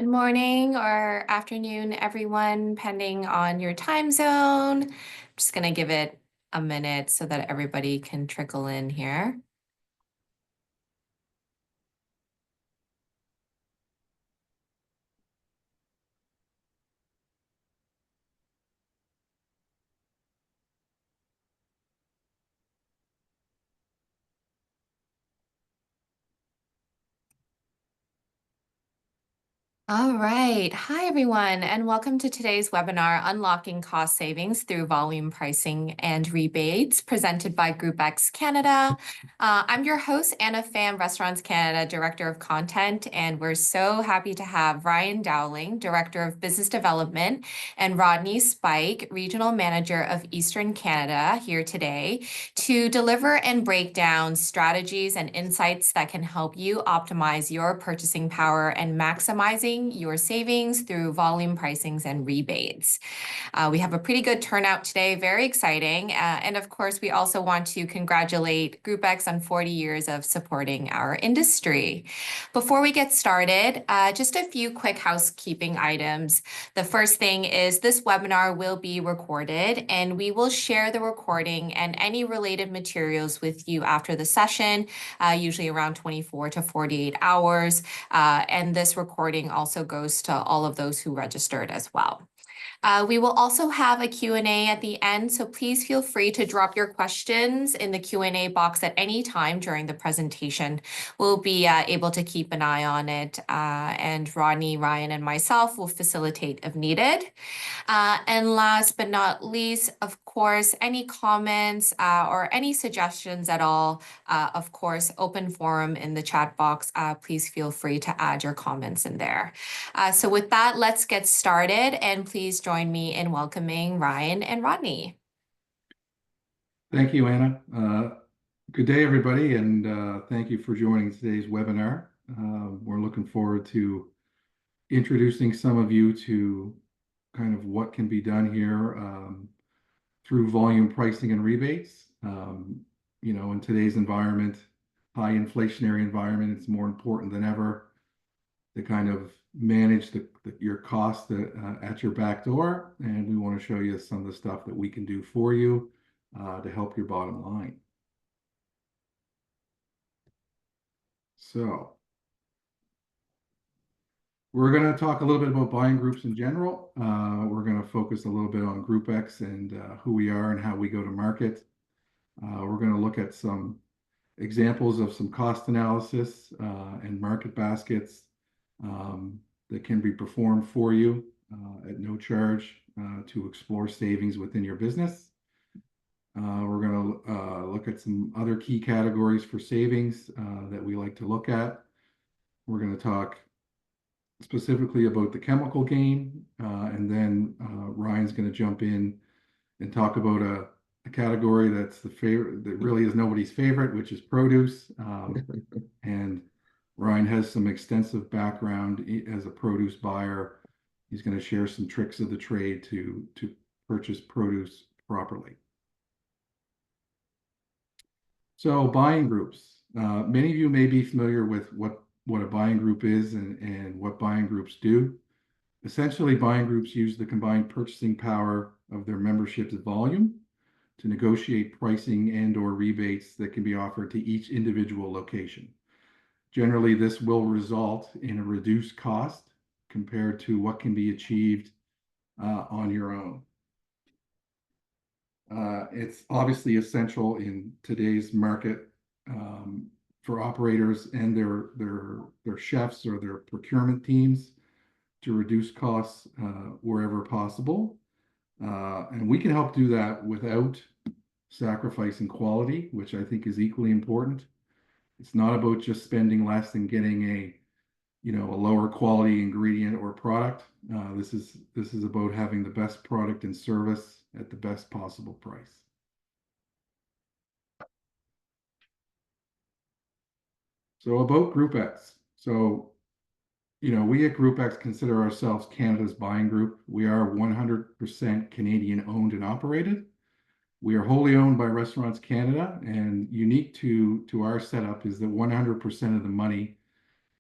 Good morning or afternoon, everyone, depending on your time zone. I'm just going to give it a minute so that everybody can trickle in here. All right. Hi, everyone, and welcome to today's webinar, Unlocking Cost Savings Through Volume Pricing and Rebates, presented by Groupex Canada. I'm your host, Anna Pham, Restaurants Canada Director of Content, and we're so happy to have Ryan Dowling, Director of Business Development, and Rodney Spike, Regional Manager of Eastern Canada, here today to deliver and break down strategies and insights that can help you optimize your purchasing power and maximizing your savings through volume pricings and rebates. We have a pretty good turnout today, very exciting. And of course, we also want to congratulate Groupex on 40 years of supporting our industry. Before we get started, just a few quick housekeeping items. The first thing is this webinar will be recorded and we will share the recording and any related materials with you after the session, usually around 24 to 48 hours. And this recording also goes to all of those who registered as well. We will also have a Q&A at the end, so please feel free to drop your questions in the Q&A box at any time during the presentation. We'll be able to keep an eye on it, and Rodney, Ryan, and myself will facilitate if needed. And last but not least, of course, any comments or any suggestions at all, of course, open forum in the chat box. Please feel free to add your comments in there. So with that, let's get started, and please join me in welcoming Ryan and Rodney. Thank you, Anna. Good day, everybody, and thank you for joining today's webinar. We're looking forward to introducing some of you to kind of what can be done here through volume pricing and rebates. In today's environment, high inflationary environment, it's more important than ever to kind of manage your costs at your back door. And we want to show you some of the stuff that we can do for you to help your bottom line. So we're going to talk a little bit about buying groups in general. We're going to focus a little bit on Groupex and who we are and how we go to market. We're going to look at some examples of some cost analysis and market baskets that can be performed for you at no charge to explore savings within your business. We're going to look at some other key categories for savings that we like to look at. We're going to talk specifically about the chemical game, and then Ryan's going to jump in and talk about a category that's the favorite, that really is nobody's favorite, which is produce. And Ryan has some extensive background as a produce buyer. He's going to share some tricks of the trade to purchase produce properly. So buying groups. Many of you may be familiar with what a buying group is and what buying groups do. Essentially, buying groups use the combined purchasing power of their membership's volume to negotiate pricing and or rebates that can be offered to each individual location. Generally, this will result in a reduced cost compared to what can be achieved on your own. It's obviously essential in today's market for operators and their chefs or their procurement teams to reduce costs wherever possible. And we can help do that without sacrificing quality, which I think is equally important. It's not about just spending less and getting a lower quality ingredient or product. This is about having the best product and service at the best possible price. So about Groupex. So, we at Groupex consider ourselves Canada's buying group. We are 100% Canadian owned and operated. We are wholly owned by Restaurants Canada, and unique to our setup is that 100% of the money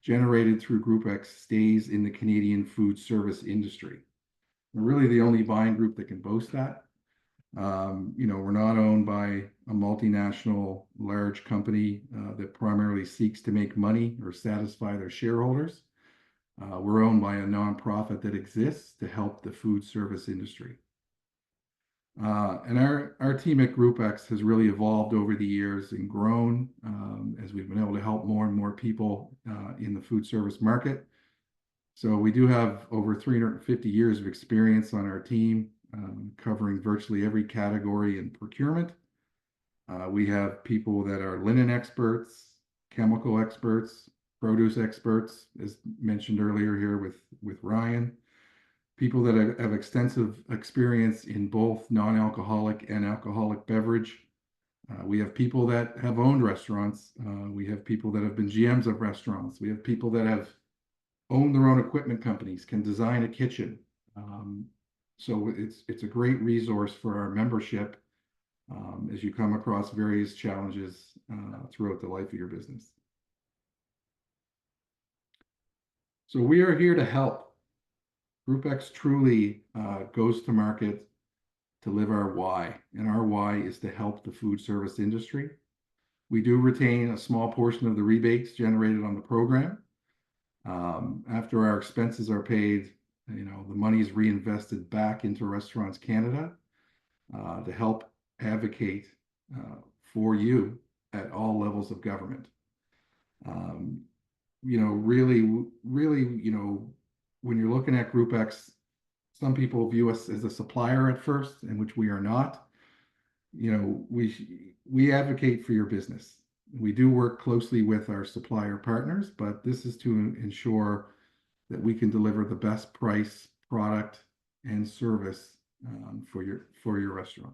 generated through Groupex stays in the Canadian food service industry. We're really the only buying group that can boast that. We're not owned by a multinational large company that primarily seeks to make money or satisfy their shareholders. We're owned by a nonprofit that exists to help the food service industry. And our team at Groupex has really evolved over the years and grown as we've been able to help more and more people in the food service market. So we do have over 350 years of experience on our team, covering virtually every category in procurement. We have people that are linen experts, chemical experts, produce experts, as mentioned earlier here with Ryan. People that have extensive experience in both non-alcoholic and alcoholic beverage. We have people that have owned restaurants. We have people that have been GMs of restaurants. We have people that have owned their own equipment companies, can design a kitchen. So it's a great resource for our membership as you come across various challenges throughout the life of your business. So we are here to help. Groupex truly goes to market to live our why, and our why is to help the food service industry. We do retain a small portion of the rebates generated on the program. After our expenses are paid, the money is reinvested back into Restaurants Canada to help advocate for you at all levels of government. When you're looking at Groupex, some people view us as a supplier at first, in which we are not. We advocate for your business. We do work closely with our supplier partners, but this is to ensure that we can deliver the best price, product, and service for your restaurant.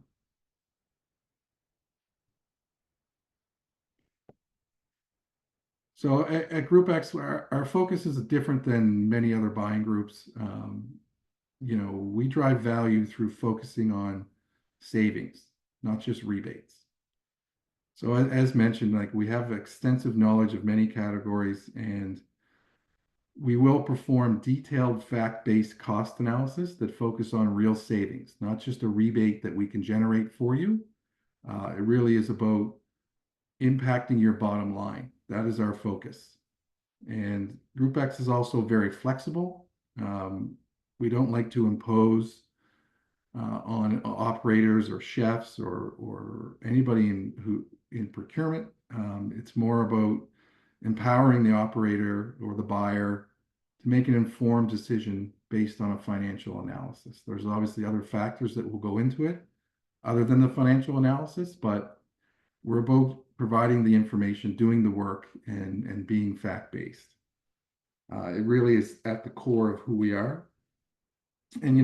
So at Groupex, our focus is different than many other buying groups. We drive value through focusing on savings, not just rebates. So as mentioned, we have extensive knowledge of many categories, and we will perform detailed fact-based cost analysis that focus on real savings, not just a rebate that we can generate for you. It really is about impacting your bottom line. That is our focus. And Groupex is also very flexible. We don't like to impose on operators or chefs or anybody in procurement. It's more about empowering the operator or the buyer to make an informed decision based on a financial analysis. There's obviously other factors that will go into it other than the financial analysis, but we're about providing the information, doing the work, and being fact-based. It really is at the core of who we are. And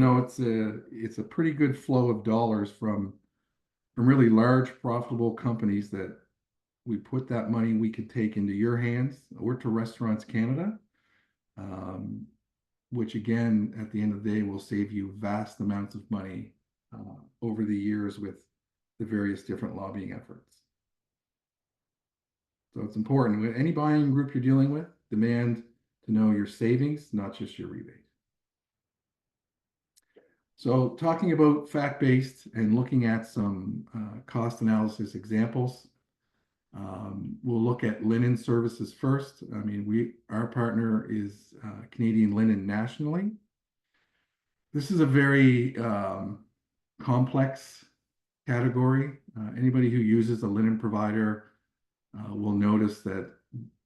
it's a pretty good flow of dollars from really large, profitable companies that we put that money we could take into your hands or to Restaurants Canada, which again, at the end of the day, will save you vast amounts of money over the years with the various different lobbying efforts. So it's important. With any buying group you're dealing with, demand to know your savings, not just your rebate. So talking about fact-based and looking at some cost analysis examples, we'll look at linen services first. Our partner is Canadian Linen nationally. This is a very complex category. Anybody who uses a linen provider will notice that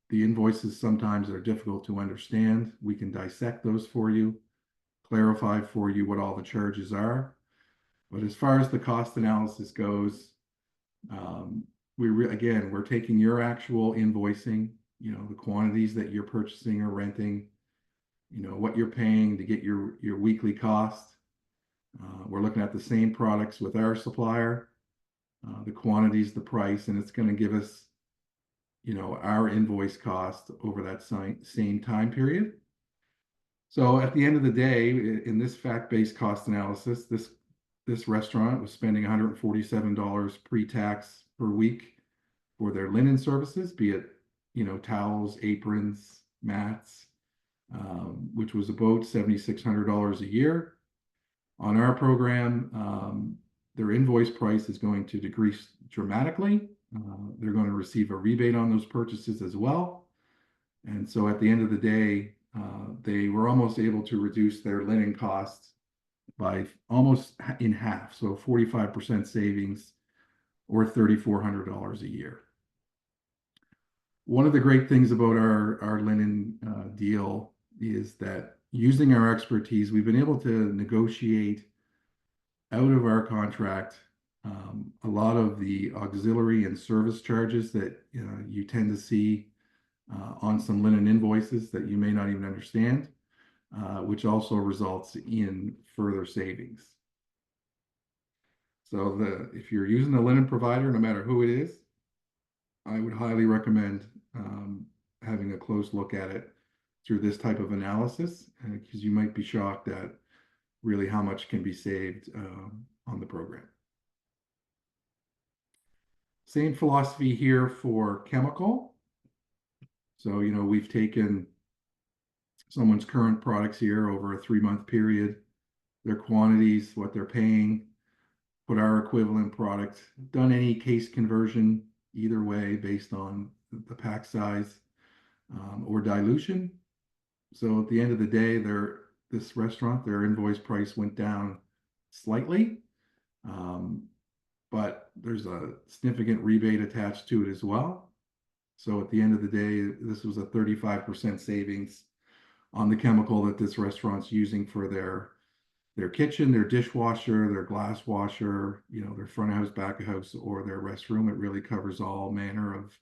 the invoices sometimes are difficult to understand. We can dissect those for you, clarify for you what all the charges are. But as far as the cost analysis goes, we're taking your actual invoicing, the quantities that you're purchasing or renting, what you're paying to get your weekly cost. We're looking at the same products with our supplier, the quantities, the price, and it's going to give us our invoice cost over that same time period. So at the end of the day, in this fact-based cost analysis, this restaurant was spending $147 pre-tax per week for their linen services, be it towels, aprons, mats, which was about $7,600 a year. On our program, their invoice price is going to decrease dramatically. They're going to receive a rebate on those purchases as well. And so at the end of the day, they were almost able to reduce their linen costs by almost in half. So 45% savings or $3,400 a year. One of the great things about our linen deal is that using our expertise, we've been able to negotiate out of our contract a lot of the auxiliary and service charges that you tend to see on some linen invoices that you may not even understand, which also results in further savings. So if you're using a linen provider, no matter who it is, I would highly recommend having a close look at it through this type of analysis, because you might be shocked at really how much can be saved on the program. Same philosophy here for chemical. So, we've taken someone's current products here over a 3-month period, their quantities, what they're paying, put our equivalent product, done any case conversion either way based on the pack size or dilution. So at the end of the day, this restaurant, their invoice price went down slightly, but there's a significant rebate attached to it as well. So at the end of the day, this was a 35% savings on the chemical that this restaurant's using for their kitchen, their dishwasher, their glass washer, their front of house, back of house, or their restroom. It really covers all manner of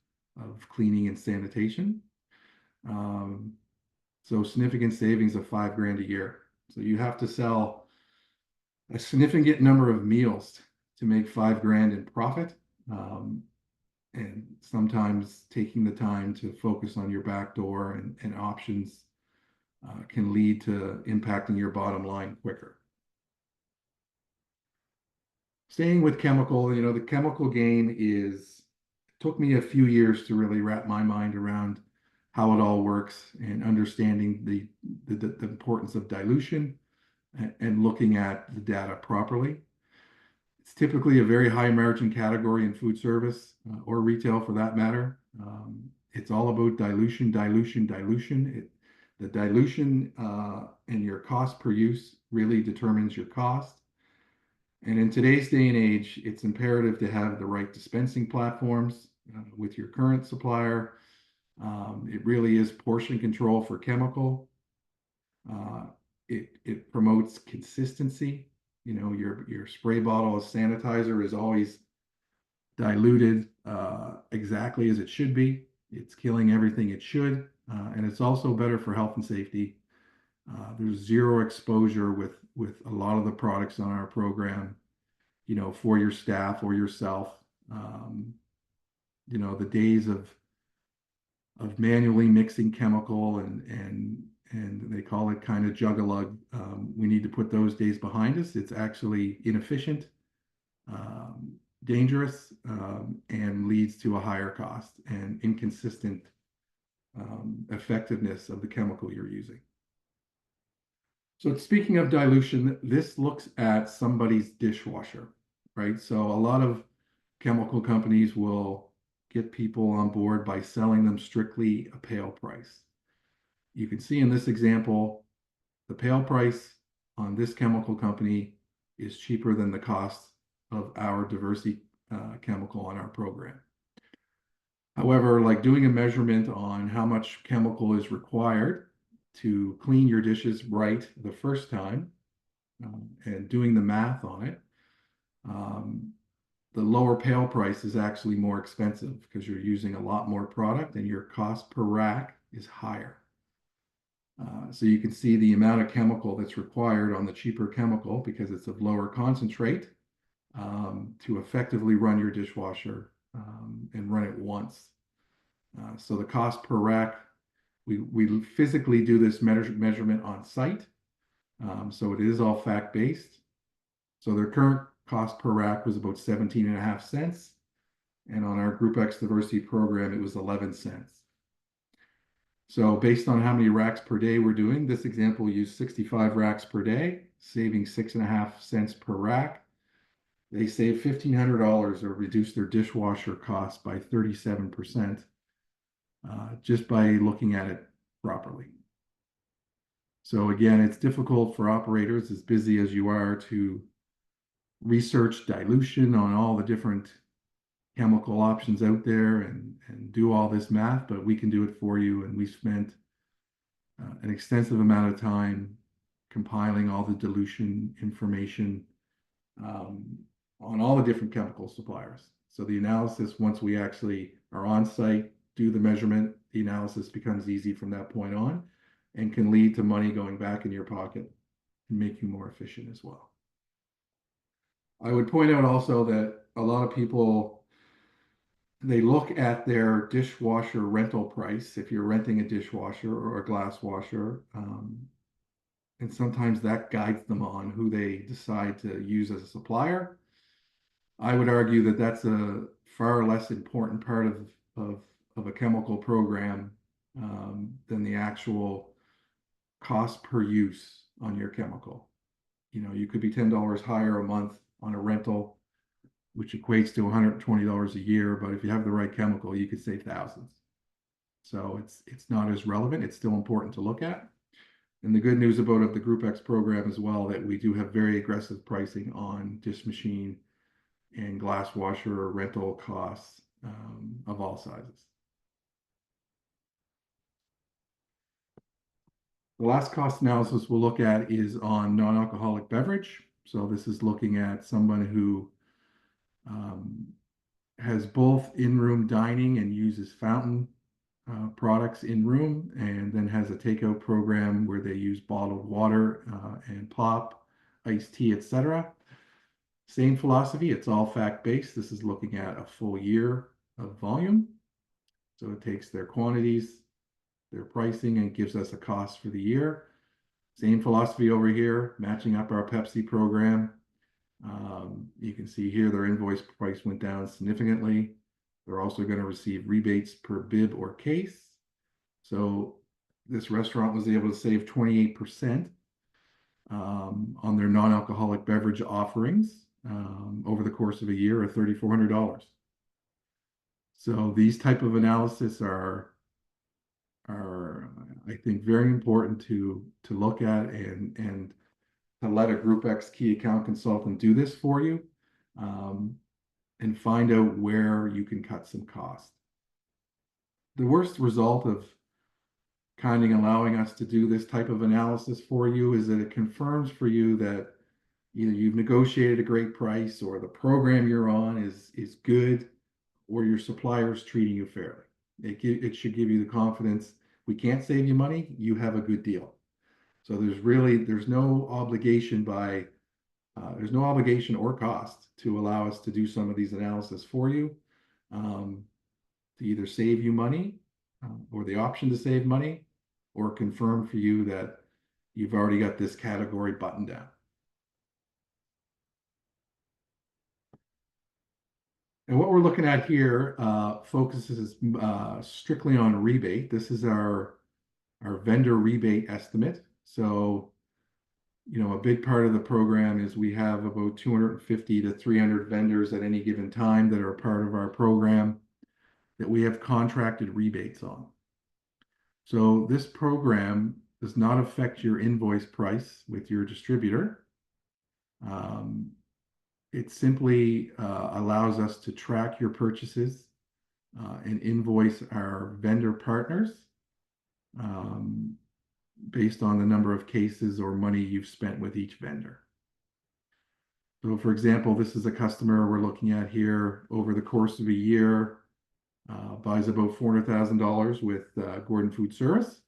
cleaning and sanitation. So significant savings of $5,000 a year. So you have to sell a significant number of meals to make $5,000 in profit. And sometimes taking the time to focus on your back door and options can lead to impacting your bottom line quicker. Staying with chemical, the chemical game took me a few years to really wrap my mind around how it all works and understanding the importance of dilution and looking at the data properly. It's typically a very high margin category in food service or retail for that matter. It's all about dilution, dilution, dilution. The dilution and your cost per use really determines your cost. And in today's day and age, it's imperative to have the right dispensing platforms with your current supplier. It really is portion control for chemical. It promotes consistency. Your spray bottle of sanitizer is always diluted exactly as it should be. It's killing everything it should, and it's also better for health and safety. There's zero exposure with a lot of the products on our program, for your staff or yourself. The days of manually mixing chemical and they call it kind of jug-a-lug. We need to put those days behind us. It's actually inefficient, dangerous, and leads to a higher cost and inconsistent effectiveness of the chemical you're using. So speaking of dilution, this looks at somebody's dishwasher, right? So a lot of chemical companies will get people on board by selling them strictly a pail price. You can see in this example, the pail price on this chemical company is cheaper than the cost of our diversity chemical on our program. However, like doing a measurement on how much chemical is required to clean your dishes right the first time and doing the math on it, the lower pail price is actually more expensive because you're using a lot more product and your cost per rack is higher. So you can see the amount of chemical that's required on the cheaper chemical because it's of lower concentrate to effectively run your dishwasher and run it once. So the cost per rack, we physically do this measurement on site. So it is all fact-based. So their current cost per rack was about 17.5 cents. And on our Groupex diversity program, it was 11 cents. So based on how many racks per day we're doing, this example used 65 racks per day, saving 6.5 cents per rack. They save $1,500 or reduce their dishwasher costs by 37% just by looking at it properly. So again, it's difficult for operators as busy as you are to research dilution on all the different chemical options out there and do all this math, but we can do it for you. And we spent an extensive amount of time compiling all the dilution information um, on all the different chemical suppliers. So the analysis, once we actually are on site, do the measurement, the analysis becomes easy from that point on and can lead to money going back in your pocket and make you more efficient as well. I would point out also that a lot of people, they look at their dishwasher rental price if you're renting a dishwasher or a glass washer, and sometimes that guides them on who they decide to use as a supplier. I would argue that that's a far less important part of, of a chemical program than the actual cost per use on your chemical. You know, you could be $10 higher a month on a rental, which equates to $120 a year. But if you have the right chemical, you could save thousands. So it's not as relevant. It's still important to look at. And the good news about the Groupex program as well, that we do have very aggressive pricing on dish machine and glass washer rental costs of all sizes. The last cost analysis we'll look at is on non-alcoholic beverage. So this is looking at someone who um, has both in-room dining and uses fountain products in room, and then has a takeout program where they use bottled water and pop, iced tea, etc. Same philosophy, it's all fact-based. This is looking at a full year of volume. So it takes their quantities, their pricing, and gives us a cost for the year. Same philosophy over here, matching up our Pepsi program. You can see here their invoice price went down significantly. They're also going to receive rebates per bib or case. So this restaurant was able to save 28% on their non-alcoholic beverage offerings over the course of a year, or $3,400. So these type of analysis are I think very important to look at and to let a Groupex key account consultant do this for you and find out where you can cut some cost. The worst result of kind of allowing us to do this type of analysis for you is that it confirms for you that either you've negotiated a great price, or the program you're on is good, or your supplier is treating you fairly. It should give you the confidence, we can't save you money, you have a good deal. So there's no obligation there's no obligation or cost to allow us to do some of these analysis for you, to either save you money or the option to save money, or confirm for you that you've already got this category buttoned down. And what we're looking at here focuses strictly on rebate. This is our vendor rebate estimate. So, you know, a big part of the program is we have about 250 to 300 vendors at any given time that are a part of our program that we have contracted rebates on. So this program does not affect your invoice price with your distributor. It simply allows us to track your purchases and invoice our vendor partners based on the number of cases or money you've spent with each vendor. So for example, this is a customer we're looking at here over the course of a year, buys about $400,000 with Gordon Food Service.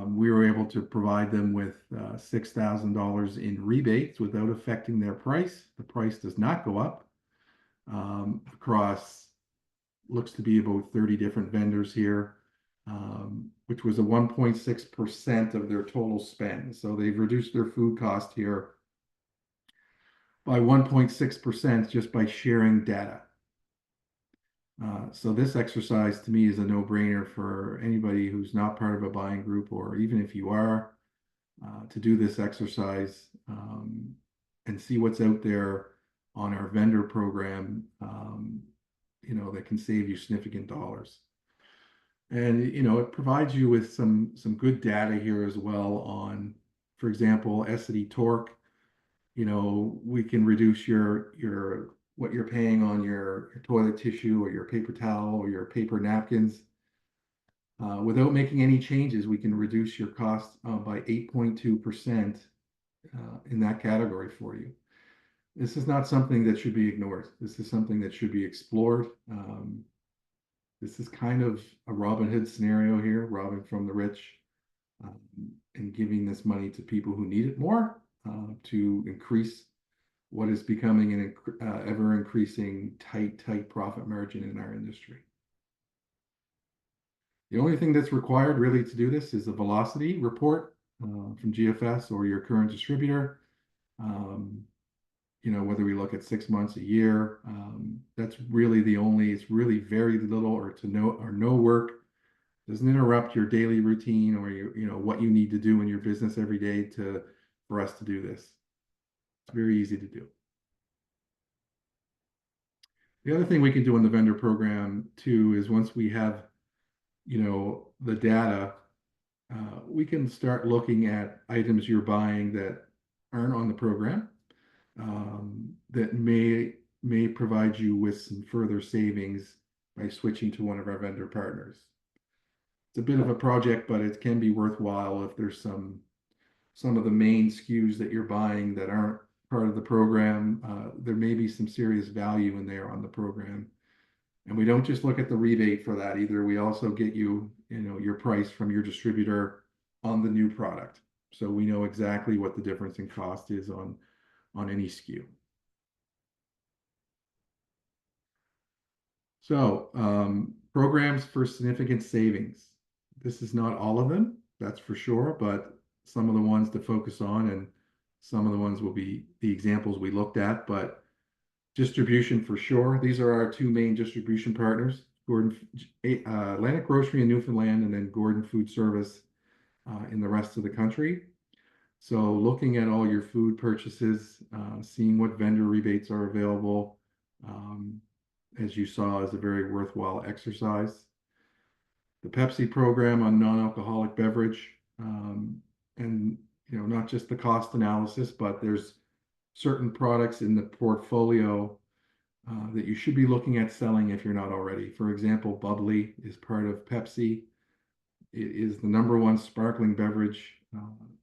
We were able to provide them with $6,000 in rebates without affecting their price. The price does not go up across, looks to be about 30 different vendors here, which was a 1.6% of their total spend. So they've reduced their food cost here by 1.6% just by sharing data. So this exercise to me is a no-brainer for anybody who's not part of a buying group, or even if you are, to do this exercise and see what's out there on our vendor program, that can save you significant dollars. And it provides you with some good data here as well on, for example, Essity torque. We can reduce your what you're paying on your toilet tissue or your paper towel or your paper napkins. Without making any changes, we can reduce your cost by 8.2% in that category for you. This is not something that should be ignored. This is something that should be explored. This is kind of a Robin Hood scenario here, robbing from the rich um, and giving this money to people who need it more to increase what is becoming an ever increasing tight profit margin in our industry. The only thing that's required really to do this is a velocity report from GFS or your current distributor. Um, whether we look at 6 months, a year, that's really it's really very little or no work. Doesn't interrupt your daily routine or what you need to do in your business every day for us to do this. It's very easy to do. The other thing we can do in the vendor program too is once we have, the data, we can start looking at items you're buying that aren't on the program that may provide you with some further savings by switching to one of our vendor partners. It's a bit of a project, but it can be worthwhile if there's some of the main SKUs that you're buying that aren't part of the program. There may be some serious value in there on the program. And we don't just look at the rebate for that either. We also get your price from your distributor on the new product. So we know exactly what the difference in cost is on any SKU. So programs for significant savings. This is not all of them, that's for sure, but some of the ones to focus on, and some of the ones will be the examples we looked at. But distribution for sure. These are our two main distribution partners, Atlantic Grocery in Newfoundland, and then Gordon Food Service in the rest of the country. So looking at all your food purchases, seeing what vendor rebates are available, as you saw, is a very worthwhile exercise. The Pepsi program on non-alcoholic beverage, and not just the cost analysis, but there's certain products in the portfolio that you should be looking at selling if you're not already. For example, bubbly is part of Pepsi. It is the #1 sparkling beverage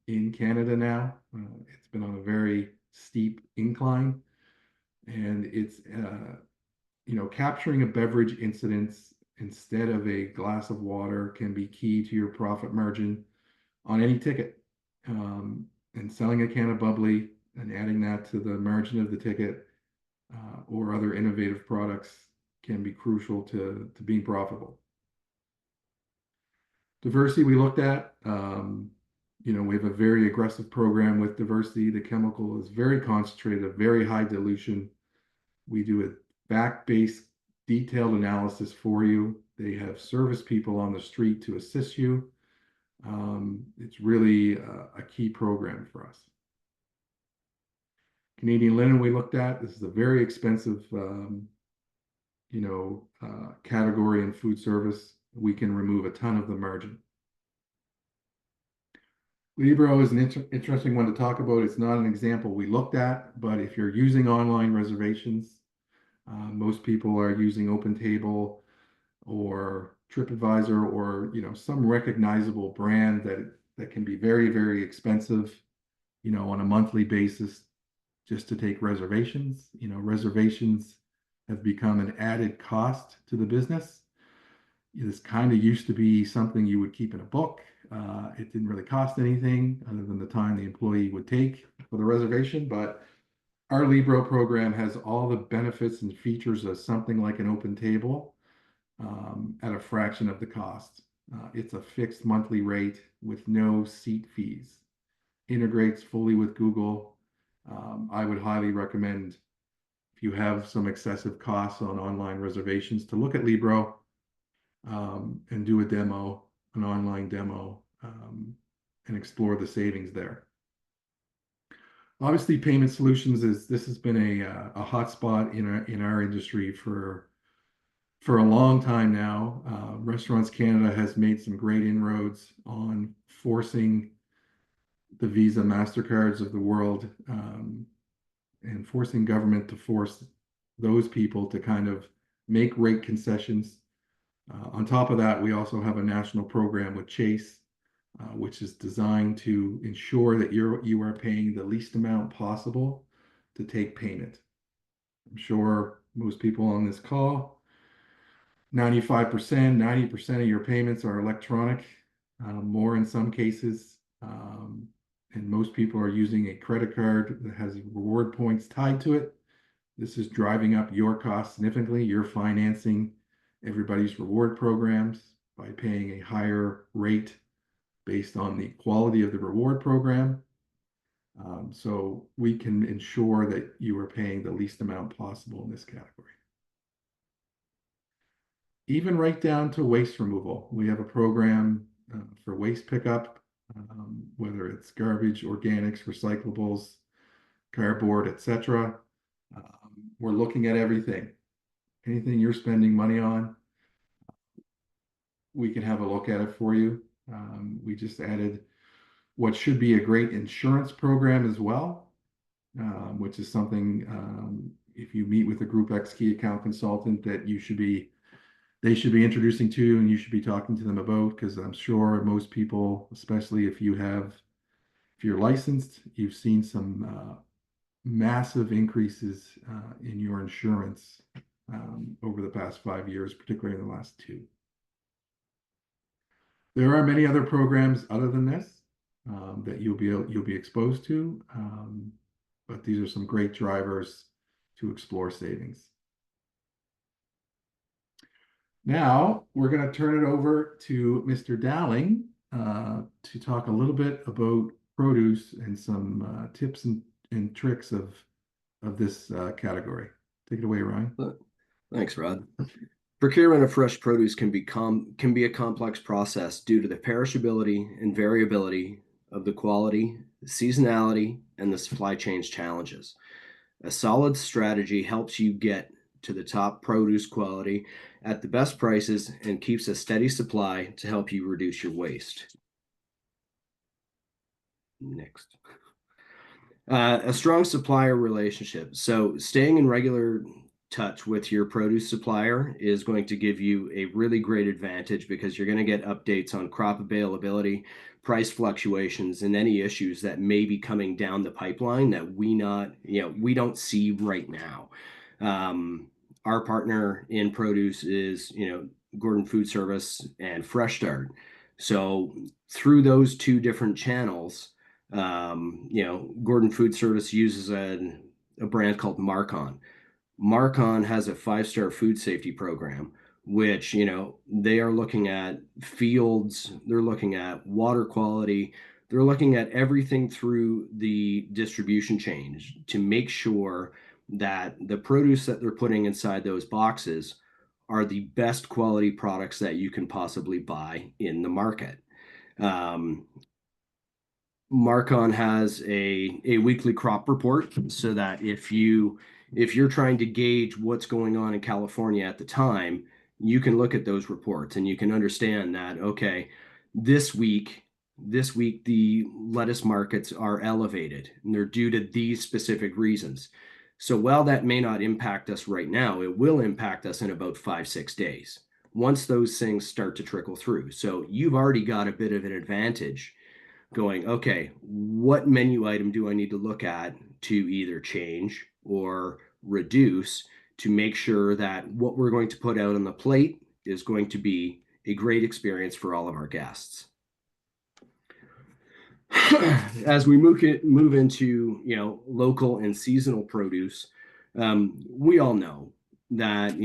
in Canada now. It's been on a very steep incline, and it's capturing a beverage incidence instead of a glass of water can be key to your profit margin on any ticket. And selling a can of bubbly and adding that to the margin of the ticket or other innovative products can be crucial to being profitable. Diversity we looked at. We have a very aggressive program with diversity. The chemical is very concentrated, a very high dilution. We do a fact-based detailed analysis for you. They have service people on the street to assist you. It's really a key program for us. Canadian linen we looked at. This is a very expensive, category in food service. We can remove a ton of the margin. Libro is an interesting one to talk about. It's not an example we looked at, but if you're using online reservations, most people are using OpenTable or TripAdvisor or some recognizable brand that can be very, very expensive, on a monthly basis just to take reservations. Reservations have become an added cost to the business. This kind of used to be something you would keep in a book. It didn't really cost anything other than the time the employee would take for the reservation. But our Libro program has all the benefits and features of something like an OpenTable at a fraction of the cost. It's a fixed monthly rate with no seat fees. Integrates fully with Google. I would highly recommend, if if you have some excessive costs on online reservations, to look at Libro and do a demo, an online demo, and explore the savings there. Obviously, payment solutions is this has been a hot spot in our industry for a long time now. Restaurants Canada has made some great inroads on forcing the Visa, MasterCards of the world, and forcing government to force those people to kind of make rate concessions. On top of that, we also have a national program with Chase, which is designed to ensure that you are paying the least amount possible to take payment. I'm sure most people on this call, 95%, 90% of your payments are electronic, more in some cases. And most people are using a credit card that has reward points tied to it. This is driving up your costs significantly. You're financing everybody's reward programs by paying a higher rate based on the quality of the reward program. So we can ensure that you are paying the least amount possible in this category. Even right down to waste removal. We have a program for waste pickup, whether it's garbage, organics, recyclables, cardboard, etc. We're looking at everything. Anything you're spending money on, we can have a look at it for you. We just added what should be a great insurance program as well, which is something if you meet with a Groupex key account consultant that they should be introducing to you and you should be talking to them about, because I'm sure most people, especially if you're licensed, you've seen some massive increases in your insurance over the past 5 years, particularly in the last 2. There are many other programs other than this that you'll be exposed to, but these are some great drivers to explore savings. Now we're going to turn it over to Mr. Dowling to talk a little bit about produce and some tips and tricks of this category. Take it away, Ryan. Thanks, Rod. Procurement of fresh produce can be a complex process due to the perishability and variability of the quality, seasonality, and the supply chain's challenges. A solid strategy helps you get to the top produce quality at the best prices and keeps a steady supply to help you reduce your waste. Next. A strong supplier relationship. So staying in regular touch with your produce supplier is going to give you a really great advantage, because you're going to get updates on crop availability, price fluctuations, and any issues that may be coming down the pipeline that we don't see right now. Our partner in produce is, Gordon Food Service and Fresh Start. So through those 2 different channels, Gordon Food Service uses a brand called Marcon. Marcon has a 5-star food safety program, which, they are looking at fields, they're looking at water quality, they're looking at everything through the distribution chain to make sure that the produce that they're putting inside those boxes are the best quality products that you can possibly buy in the market. Marcon has a weekly crop report, so that if you're trying to gauge what's going on in California at the time, you can look at those reports and you can understand that, okay, this week the lettuce markets are elevated and they're due to these specific reasons. So while that may not impact us right now, it will impact us in about 5-6 days once those things start to trickle through. So you've already got a bit of an advantage going, okay, what menu item do I need to look at to either change or reduce to make sure that what we're going to put out on the plate is going to be a great experience for all of our guests. As we move into local and seasonal produce, we all know that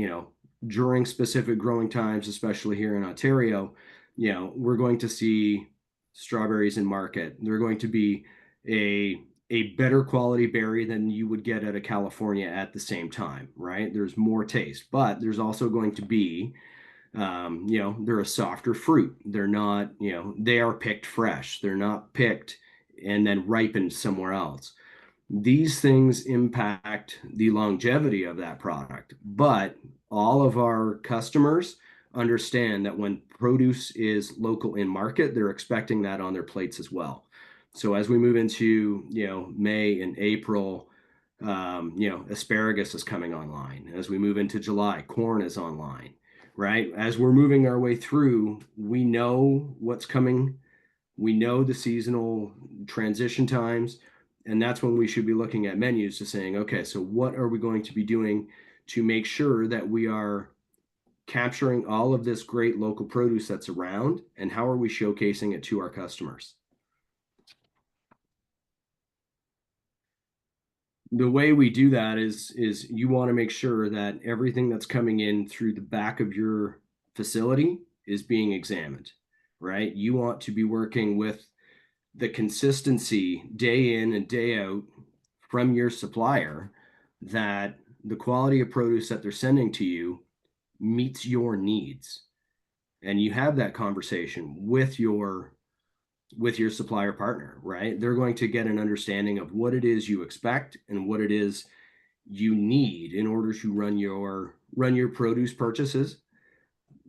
during specific growing times, especially here in Ontario, we're going to see strawberries in market. They're going to be a a better quality berry than you would get out of California at the same time, right? There's more taste, but there's also going to be, they're a softer fruit. They're not, they are picked fresh. They're not picked and then ripened somewhere else. These things impact the longevity of that product, but all of our customers understand that when produce is local in market, they're expecting that on their plates as well. So as we move into, May and April, asparagus is coming online. As we move into July, corn is online, right? As we're moving our way through, we know what's coming. We know the seasonal transition times, and that's when we should be looking at menus to saying, okay, so what are we going to be doing to make sure that we are capturing all of this great local produce that's around, and how are we showcasing it to our customers? The way we do that is you want to make sure that everything that's coming in through the back of your facility is being examined, right? You want to be working with the consistency day in and day out from your supplier, that the quality of produce that they're sending to you meets your needs. And you have that conversation with your supplier partner, right? They're going to get an understanding of what it is you expect and what it is you need in order to run your produce purchases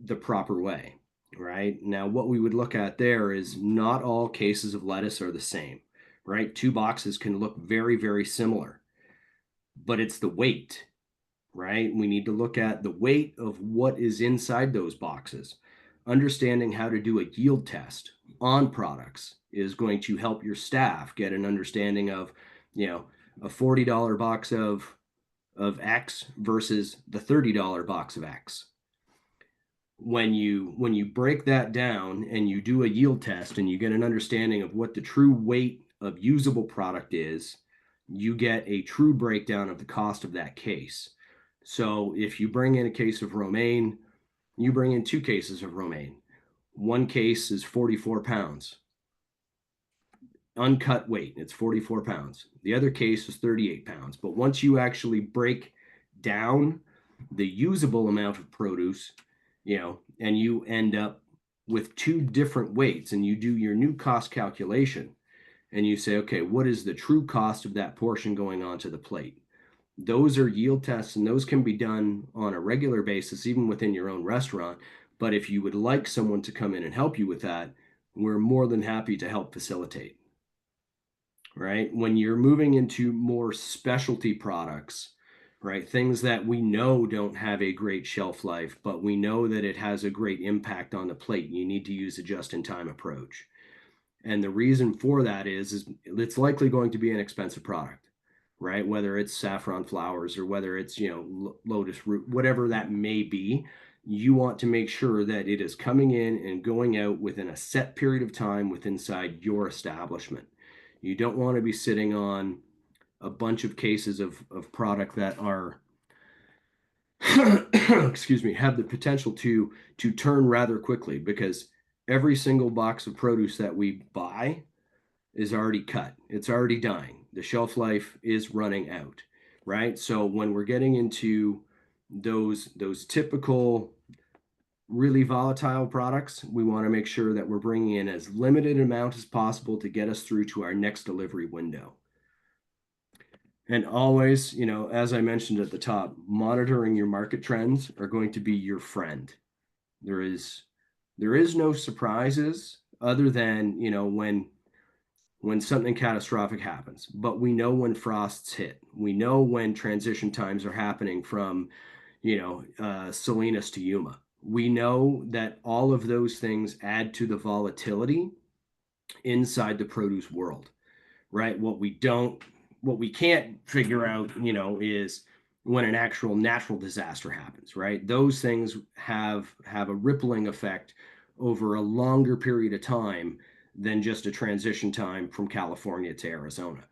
the proper way, right? Now, what we would look at there is not all cases of lettuce are the same, right? Two boxes can look very, very similar, but it's the weight, right? We need to look at the weight of what is inside those boxes. Understanding how to do a yield test on products is going to help your staff get an understanding of, a $40 box of X versus the $30 box of X. When you break that down and you do a yield test and you get an understanding of what the true weight of usable product is, you get a true breakdown of the cost of that case. So if you bring in a case of romaine, you bring in 2 cases of romaine. One case is 44 pounds. Uncut weight, it's 44 pounds. The other case is 38 pounds. But once you actually break down the usable amount of produce, and you end up with 2 different weights, and you do your new cost calculation, and you say, okay, what is the true cost of that portion going onto the plate? Those are yield tests, and those can be done on a regular basis, even within your own restaurant. But if you would like someone to come in and help you with that, we're more than happy to help facilitate. Right? When you're moving into more specialty products, right? Things that we know don't have a great shelf life, but we know that it has a great impact on the plate. You need to use a just-in-time approach. And the reason for that is it's likely going to be an expensive product, right? Whether it's saffron flowers or whether it's, lotus root, whatever that may be, you want to make sure that it is coming in and going out within a set period of time inside your establishment. You don't want to be sitting on a bunch of cases of product that are excuse me, have the potential to turn rather quickly, because every single box of produce that we buy is already cut. It's already dying. The shelf life is running out, right? So when we're getting into those typical really volatile products, we want to make sure that we're bringing in as limited amount as possible to get us through to our next delivery window. And always, as I mentioned at the top, monitoring your market trends are going to be your friend. There is no surprises other than, when something catastrophic happens. But we know when frosts hit. We know when transition times are happening from, Salinas to Yuma. We know that all of those things add to the volatility inside the produce world, right? What we can't figure out, is when an actual natural disaster happens, right? Those things have a rippling effect over a longer period of time than just a transition time from California to Arizona.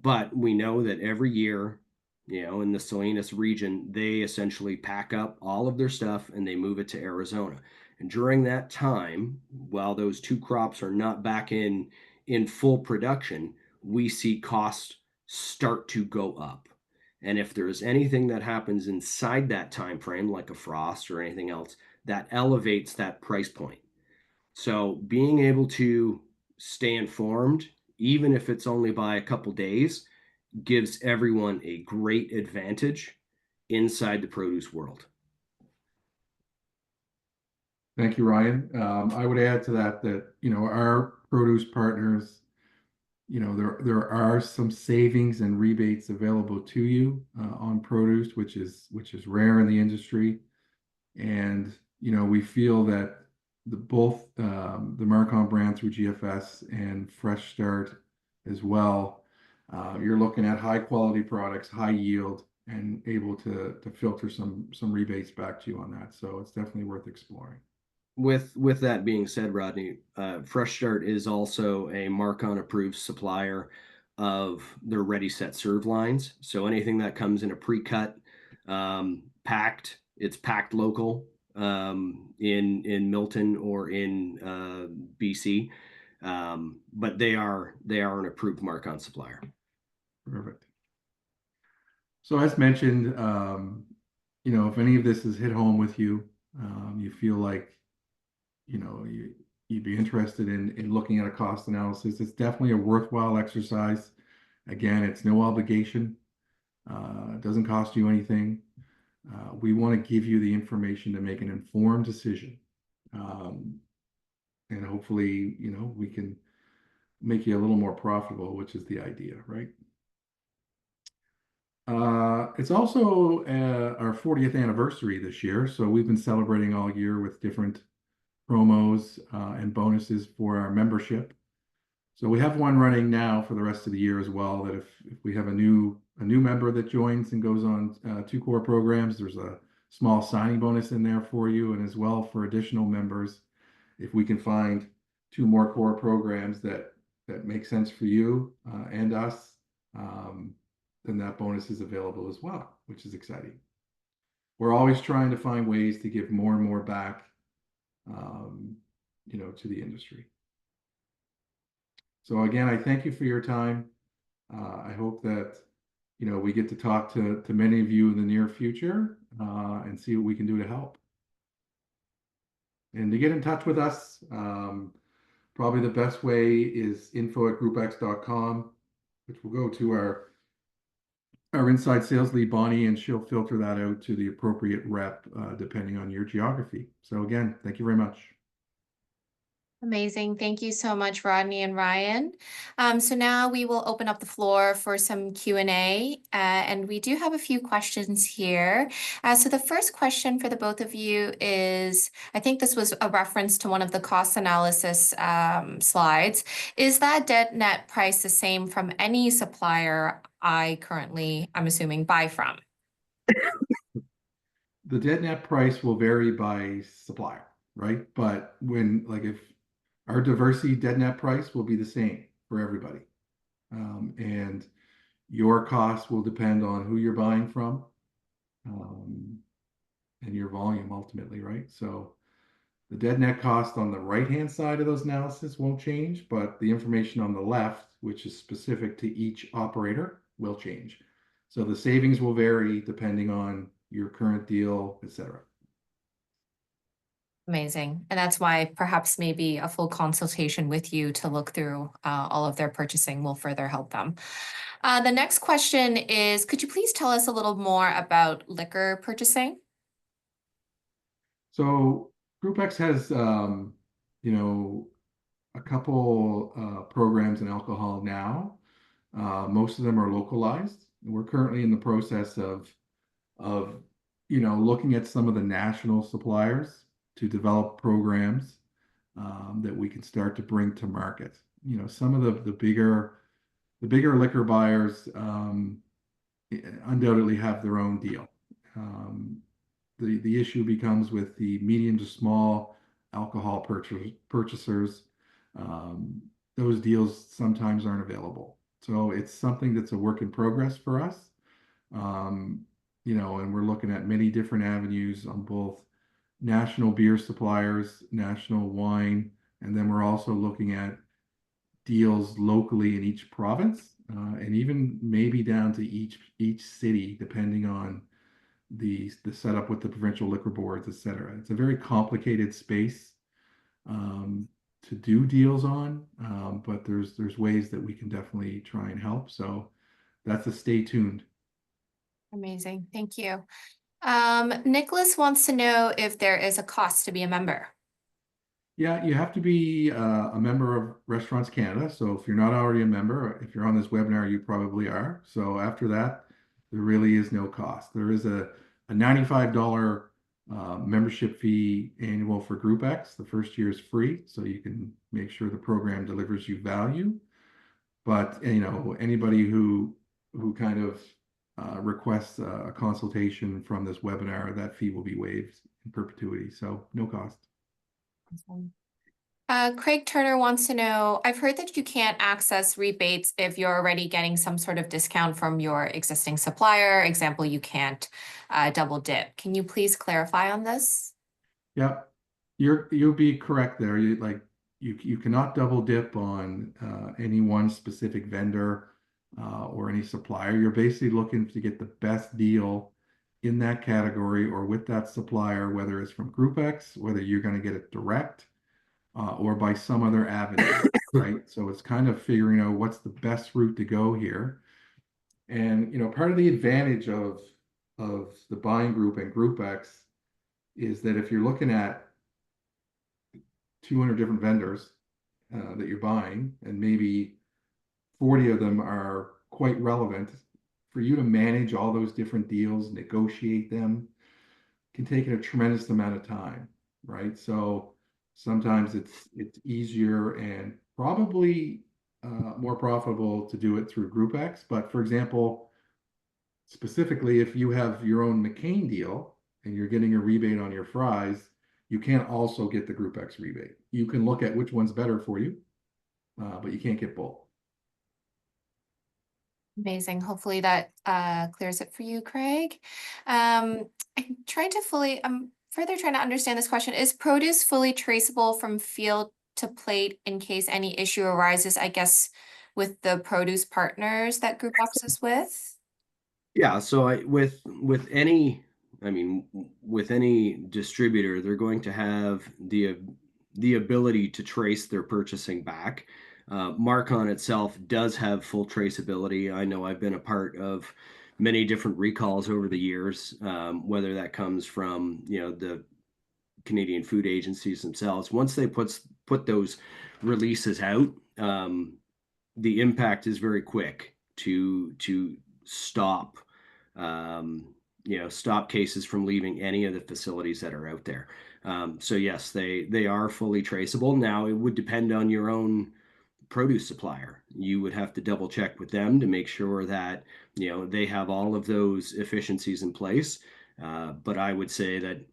But we know that every year, in the Salinas region, they essentially pack up all of their stuff and they move it to Arizona. And during that time, while those 2 crops are not back in full production, we see costs start to go up. And if there's anything that happens inside that time frame, like a frost or anything else, that elevates that price point. So being able to stay informed, even if it's only by a couple days, gives everyone a great advantage inside the produce world. Thank you, Ryan. I would add to that our produce partners, there are some savings and rebates available to you on produce, which is rare in the industry. And we feel that both the Marcon brand through GFS and Fresh Start as well, you're looking at high quality products, high yield, and able to filter some rebates back to you on that. So it's definitely worth exploring. With that being said, Rodney, Fresh Start is also a Marcon approved supplier of their ready set serve lines. So anything that comes in a pre-cut, packed, it's packed local in Milton or in BC, but they are an approved Marcon supplier. Perfect. So as mentioned, if any of this has hit home with you, you feel like you'd be interested in looking at a cost analysis, it's definitely a worthwhile exercise. Again, it's no obligation. It doesn't cost you anything. We want to give you the information to make an informed decision. And hopefully, we can make you a little more profitable, which is the idea, right? It's also our 40th anniversary this year, so we've been celebrating all year with different promos and bonuses for our membership. So we have one running now for the rest of the year as well, that if we have a new member that joins and goes on 2 core programs, there's a small signing bonus in there for you, and as well for additional members, if we can find 2 more core programs that make sense for you and us, then that bonus is available as well, which is exciting. We're always trying to find ways to give more and more back to the industry. So again, I thank you for your time. I hope that we get to talk to many of you in the near future and see what we can do to help. And to get in touch with us, probably the best way is info@groupex.com, which will go to our inside sales lead, Bonnie, and she'll filter that out to the appropriate rep depending on your geography. So again, thank you very much. Amazing. Thank you so much, Rodney and Ryan. So now we will open up the floor for some Q&A, and we do have a few questions here. So the first question for the both of you is, I think this was a reference to one of the cost analysis slides. Is that dead net price the same from any supplier I currently, I'm assuming, buy from? The dead net price will vary by supplier, right? But if our diversity dead net price will be the same for everybody. And your cost will depend on who you're buying from and your volume ultimately, right? So the dead net cost on the right-hand side of those analysis won't change, but the information on the left, which is specific to each operator, will change. So the savings will vary depending on your current deal, etc. Amazing. And that's why perhaps maybe a full consultation with you to look through all of their purchasing will further help them. The next question is, could you please tell us a little more about liquor purchasing? So Groupex has, a couple programs in alcohol now. Most of them are localized. We're currently in the process of looking at some of the national suppliers to develop programs that we can start to bring to market. Some of the bigger liquor buyers undoubtedly have their own deal. The issue becomes with the medium to small alcohol purchasers. Those deals sometimes aren't available. So it's something that's a work in progress for us. And we're looking at many different avenues on both national beer suppliers, national wine, and then we're also looking at deals locally in each province, and even maybe down to each city, depending on the setup with the provincial liquor boards, et cetera. It's a very complicated space um, to do deals on, but there's ways that we can definitely try and help. So that's a stay tuned. Amazing. Thank you. Nicholas wants to know if there is a cost to be a member. Yeah, you have to be a member of Restaurants Canada. So if you're not already a member, if you're on this webinar, you probably are. So after that, there really is no cost. There is a $95 membership fee annual for Groupex. The first year is free, so you can make sure the program delivers you value. But anybody who kind of requests a consultation from this webinar, that fee will be waived in perpetuity. So no cost. Awesome. Craig Turner wants to know, I've heard that you can't access rebates if you're already getting some sort of discount from your existing supplier. Example, you can't double dip. Can you please clarify on this? Yeah, you'll be correct there. You cannot double dip on any one specific vendor or any supplier. You're basically looking to get the best deal in that category or with that supplier, whether it's from Groupex, whether you're going to get it direct or by some other avenue, right? So it's kind of figuring out what's the best route to go here. And part of the advantage of the buying group and Groupex is that if you're looking at 200 different vendors that you're buying, and maybe 40 of them are quite relevant, for you to manage all those different deals, negotiate them, can take a tremendous amount of time, right? So sometimes it's easier and probably more profitable to do it through Groupex. But for example, specifically, if you have your own McCain deal and you're getting a rebate on your fries, you can't also get the Groupex rebate. You can look at which one's better for you, but you can't get both. Amazing. Hopefully that clears it for you, Craig. I'm further trying to understand this question. Is produce fully traceable from field to plate in case any issue arises, I guess, with the produce partners that Groupex is with? Yeah, so with any distributor, they're going to have the ability to trace their purchasing back. Marcon itself does have full traceability. I know I've been a part of many different recalls over the years, whether that comes from the Canadian food agencies themselves. Once they put those releases out, the impact is very quick to stop stop cases from leaving any of the facilities that are out there. So yes, they are fully traceable. Now it would depend on your own produce supplier. You would have to double check with them to make sure that they have all of those efficiencies in place. But I would say that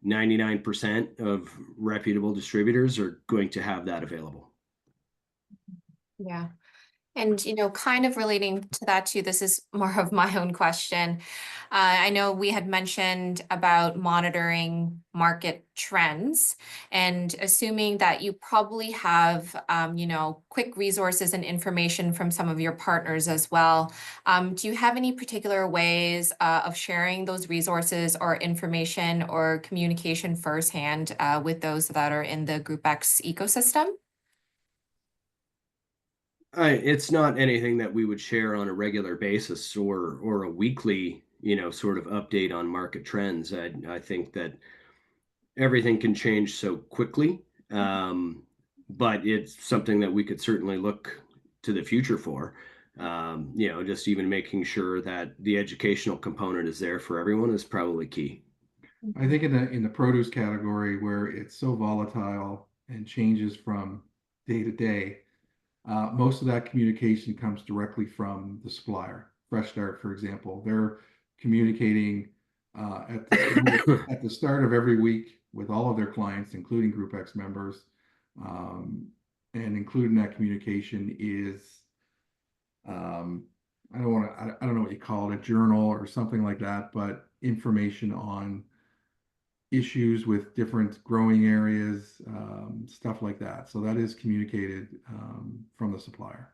99% of reputable distributors are going to have that available. Yeah. And, kind of relating to that too, this is more of my own question. I know we had mentioned about monitoring market trends and assuming that you probably have, quick resources and information from some of your partners as well. Do you have any particular ways of sharing those resources or information or communication firsthand with those that are in the Groupex ecosystem? It's not anything that we would share on a regular basis or a weekly, sort of update on market trends. I think that everything can change so quickly, but it's something that we could certainly look to the future for. Just even making sure that the educational component is there for everyone is probably key. I think in the produce category where it's so volatile and changes from day to day, most of that communication comes directly from the supplier. Fresh Start, for example, they're communicating at the start of every week with all of their clients, including Groupex members. And including that communication is, I don't know what you call it, a journal or something like that, but information on issues with different growing areas, stuff like that. So that is communicated from the supplier.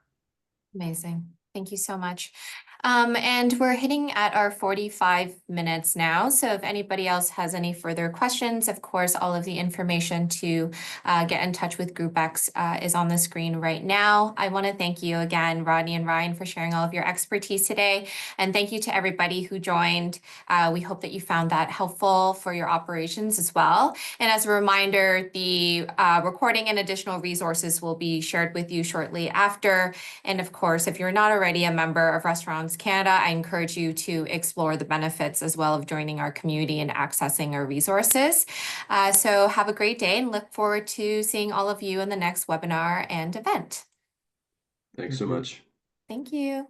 Amazing. Thank you so much. And we're hitting at our 45 minutes now. So if anybody else has any further questions, of course, all of the information to get in touch with Groupex is on the screen right now. I want to thank you again, Rodney and Ryan, for sharing all of your expertise today. And thank you to everybody who joined. We hope that you found that helpful for your operations as well. And as a reminder, the recording and additional resources will be shared with you shortly after. And of course, if you're not already a member of Restaurants Canada, I encourage you to explore the benefits as well of joining our community and accessing our resources. So have a great day and look forward to seeing all of you in the next webinar and event. Thanks so much. Thank you.